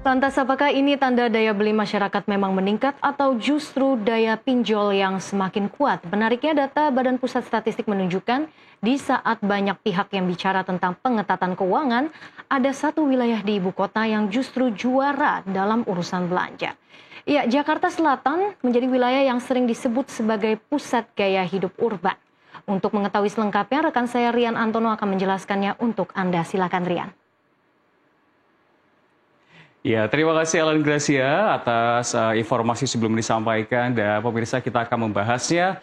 Lantas apakah ini tanda daya beli masyarakat memang meningkat atau justru daya pinjol yang semakin kuat? Menariknya data Badan Pusat Statistik menunjukkan di saat banyak pihak yang bicara tentang pengetatan keuangan, ada satu wilayah di ibu kota yang justru juara dalam urusan belanja. Ya, Jakarta Selatan menjadi wilayah yang sering disebut sebagai pusat gaya hidup urban. Untuk mengetahui selengkapnya, rekan saya Rian Antono akan menjelaskannya untuk Anda. Silakan Rian. Ya, terima kasih Alan Gracia atas informasi sebelum disampaikan, dan pemirsa kita akan membahasnya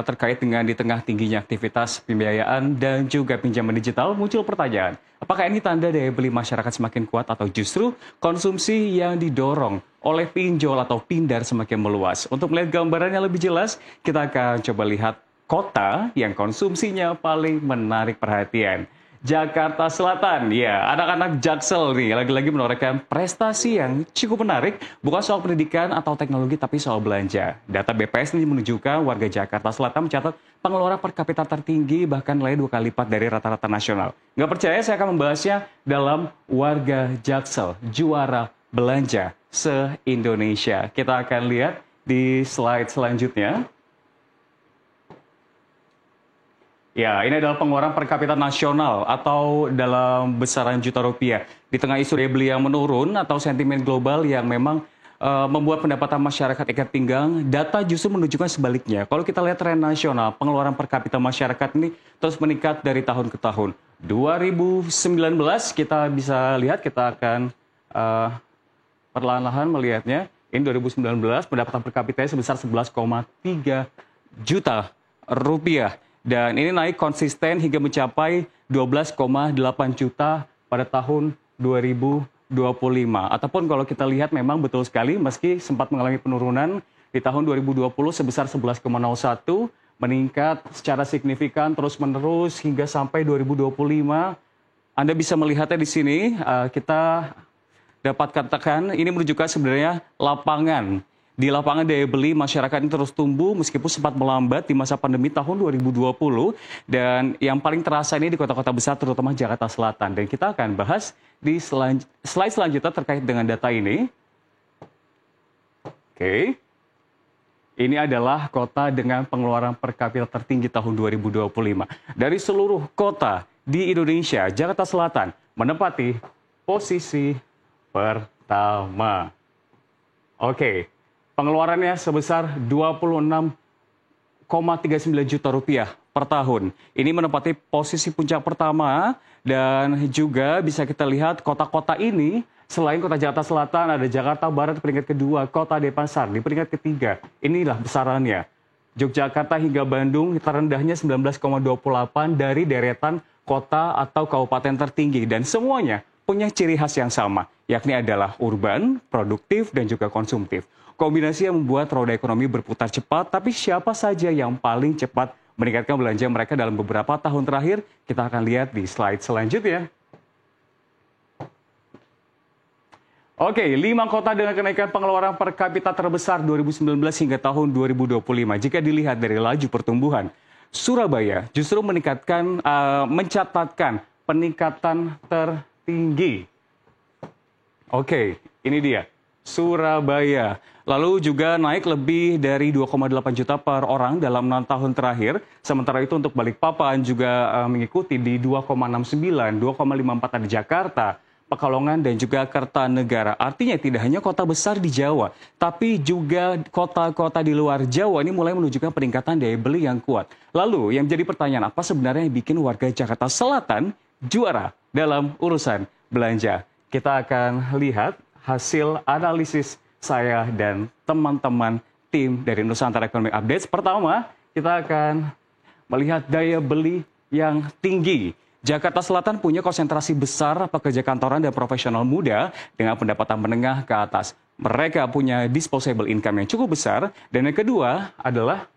terkait dengan di tengah tingginya aktivitas pembiayaan dan juga pinjaman digital. Muncul pertanyaan, apakah ini tanda daya beli masyarakat semakin kuat atau justru konsumsi yang didorong oleh pinjol atau pindar semakin meluas? Untuk melihat gambarannya lebih jelas, kita akan coba lihat kota yang konsumsinya paling menarik perhatian. Jakarta Selatan, ya, anak-anak Jaksel nih lagi-lagi menorehkan prestasi yang cukup menarik, bukan soal pendidikan atau teknologi tapi soal belanja. Data BPS ini menunjukkan warga Jakarta Selatan mencatat pengeluaran per kapita tertinggi, bahkan nilai 2 kali lipat dari rata-rata nasional. Nggak percaya, saya akan membahasnya dalam Warga Jaksel, juara belanja se-Indonesia. Kita akan lihat di slide selanjutnya. Ya, ini adalah pengeluaran per kapita nasional atau dalam besaran juta rupiah. Di tengah isu daya beli yang menurun atau sentimen global yang memang membuat pendapatan masyarakat ikat pinggang, data justru menunjukkan sebaliknya. Kalau kita lihat tren nasional, pengeluaran per kapita masyarakat ini terus meningkat dari tahun ke tahun. 2019 kita bisa lihat, kita akan perlahan-lahan melihatnya. Ini 2019 pendapatan per kapitanya sebesar 11,3 juta rupiah. Dan ini naik konsisten hingga mencapai 12,8 juta pada tahun 2025. Ataupun kalau kita lihat memang betul sekali, meski sempat mengalami penurunan di tahun 2020 sebesar 11,01, meningkat secara signifikan terus-menerus hingga sampai 2025. Anda bisa melihatnya di sini, kita dapat katakan ini menunjukkan sebenarnya lapangan. Di lapangan daya beli masyarakat ini terus tumbuh meskipun sempat melambat di masa pandemi tahun 2020. Dan yang paling terasa ini di kota-kota besar terutama Jakarta Selatan. Dan kita akan bahas di slide selanjutnya terkait dengan data ini. Oke. Ini adalah kota dengan pengeluaran per kapita tertinggi tahun 2025. Dari seluruh kota di Indonesia, Jakarta Selatan menempati posisi pertama. Oke. Pengeluarannya sebesar 26,39 juta rupiah per tahun. Ini menempati posisi puncak pertama, dan juga bisa kita lihat kota-kota ini selain kota Jakarta Selatan ada Jakarta Barat di peringkat kedua, kota Denpasar di peringkat ketiga. Inilah besarannya. Yogyakarta hingga Bandung terendahnya 19,28 dari deretan kota atau kabupaten tertinggi, dan semuanya punya ciri khas yang sama, yakni adalah urban, produktif, dan juga konsumtif. Kombinasi yang membuat roda ekonomi berputar cepat, tapi siapa saja yang paling cepat meningkatkan belanja mereka dalam beberapa tahun terakhir? Kita akan lihat di slide selanjutnya. Oke, 5 kota dengan kenaikan pengeluaran per kapita terbesar 2019 hingga tahun 2025. Jika dilihat dari laju pertumbuhan, Surabaya justru mencatatkan peningkatan tertinggi. Oke, ini dia. Surabaya. Lalu juga naik lebih dari 2,8 juta per orang dalam 6 tahun terakhir. Sementara itu untuk Balikpapan juga mengikuti di 2,69, 2,54 di Jakarta, Pekalongan, dan juga Kertanegara. Artinya tidak hanya kota besar di Jawa, tapi juga kota-kota di luar Jawa ini mulai menunjukkan peningkatan daya beli yang kuat. Lalu yang menjadi pertanyaan, apa sebenarnya yang bikin warga Jakarta Selatan juara dalam urusan belanja? Kita akan lihat hasil analisis saya dan teman-teman tim dari Nusantara Economic Updates. Pertama, kita akan melihat daya beli yang tinggi. Jakarta Selatan punya konsentrasi besar pekerja kantoran dan profesional muda dengan pendapatan menengah ke atas. Mereka punya disposable income yang cukup besar. Dan yang kedua adalah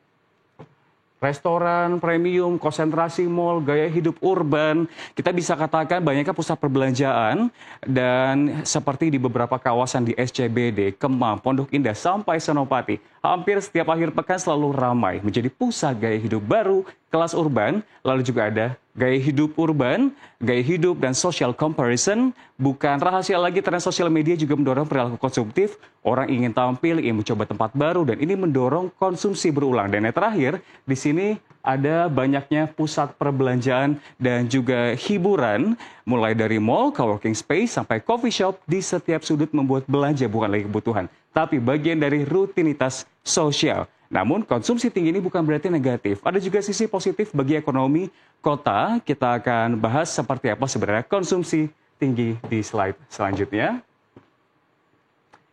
restoran premium, konsentrasi mall, gaya hidup urban. Kita bisa katakan banyaknya pusat perbelanjaan, dan seperti di beberapa kawasan di SCBD, Kemang, Pondok Indah, sampai Senopati, hampir setiap akhir pekan selalu ramai menjadi pusat gaya hidup baru, kelas urban, lalu juga ada Gaya hidup urban, gaya hidup dan social comparison, bukan rahasia lagi tren sosial media juga mendorong perilaku konsumtif. Orang ingin tampil, ingin mencoba tempat baru, dan ini mendorong konsumsi berulang. Dan yang terakhir, di sini ada banyaknya pusat perbelanjaan dan juga hiburan, mulai dari mall, coworking space, sampai coffee shop di setiap sudut membuat belanja bukan lagi kebutuhan, tapi bagian dari rutinitas sosial. Namun konsumsi tinggi ini bukan berarti negatif. Ada juga sisi positif bagi ekonomi kota. Kita akan bahas seperti apa sebenarnya konsumsi tinggi di slide selanjutnya.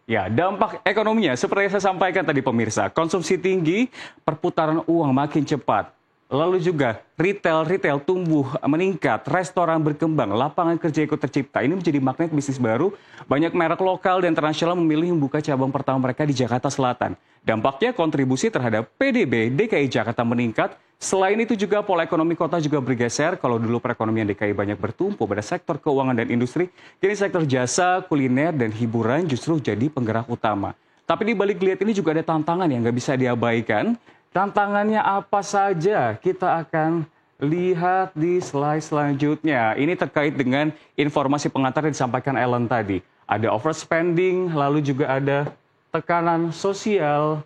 Ya, dampak ekonominya seperti yang saya sampaikan tadi pemirsa. Konsumsi tinggi, perputaran uang makin cepat. Lalu juga retail tumbuh, meningkat, restoran berkembang, lapangan kerja ikut tercipta. Ini menjadi magnet bisnis baru. Banyak merek lokal dan internasional memilih membuka cabang pertama mereka di Jakarta Selatan. Dampaknya kontribusi terhadap PDB DKI Jakarta meningkat. Selain itu juga pola ekonomi kota juga bergeser. Kalau dulu perekonomian DKI banyak bertumpu pada sektor keuangan dan industri, kini sektor jasa, kuliner, dan hiburan justru jadi penggerak utama. Tapi di balik lihat ini juga ada tantangan yang nggak bisa diabaikan. Tantangannya apa saja? Kita akan lihat di slide selanjutnya. Ini terkait dengan informasi pengantar yang disampaikan Ellen tadi. Ada overspending, lalu juga ada tekanan sosial,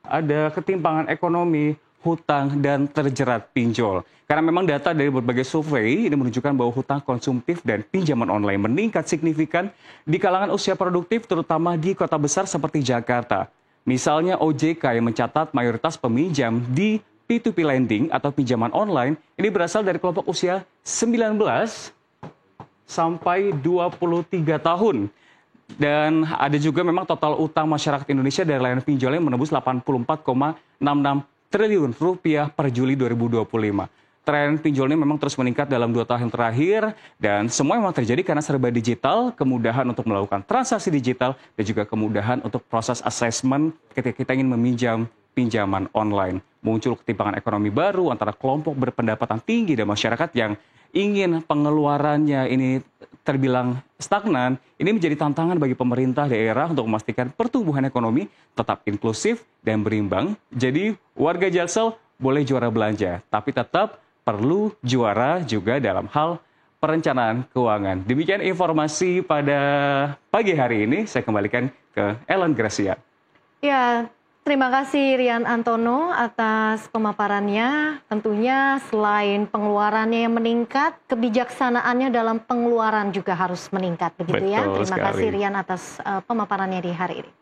ada ketimpangan ekonomi, hutang, dan terjerat pinjol. Karena memang data dari berbagai survei ini menunjukkan bahwa hutang konsumtif dan pinjaman online meningkat signifikan di kalangan usia produktif, terutama di kota besar seperti Jakarta. Misalnya OJK yang mencatat mayoritas peminjam di P2P lending atau pinjaman online ini berasal dari kelompok usia 19 sampai 23 tahun. Dan ada juga memang total utang masyarakat Indonesia dari layanan pinjol yang menembus 84,66 triliun rupiah per Juli 2025. Tren pinjol ini memang terus meningkat dalam 2 tahun terakhir dan semua memang terjadi karena serba digital, kemudahan untuk melakukan transaksi digital dan juga kemudahan untuk proses assessment ketika kita ingin meminjam pinjaman online. Muncul ketimpangan ekonomi baru antara kelompok berpendapatan tinggi dan masyarakat yang ingin pengeluarannya ini terbilang stagnan. Ini menjadi tantangan bagi pemerintah daerah untuk memastikan pertumbuhan ekonomi tetap inklusif dan berimbang. Jadi warga Jaksel boleh juara belanja, tapi tetap perlu juara juga dalam hal perencanaan keuangan. Demikian informasi pada pagi hari ini. Saya kembalikan ke Ellen Gracia. Ya, terima kasih Rian Antono atas pemaparannya. Tentunya selain pengeluarannya yang meningkat, kebijaksanaannya dalam pengeluaran juga harus meningkat, begitu ya. Betul Terima sekali. kasih Rian atas pemaparannya di hari ini.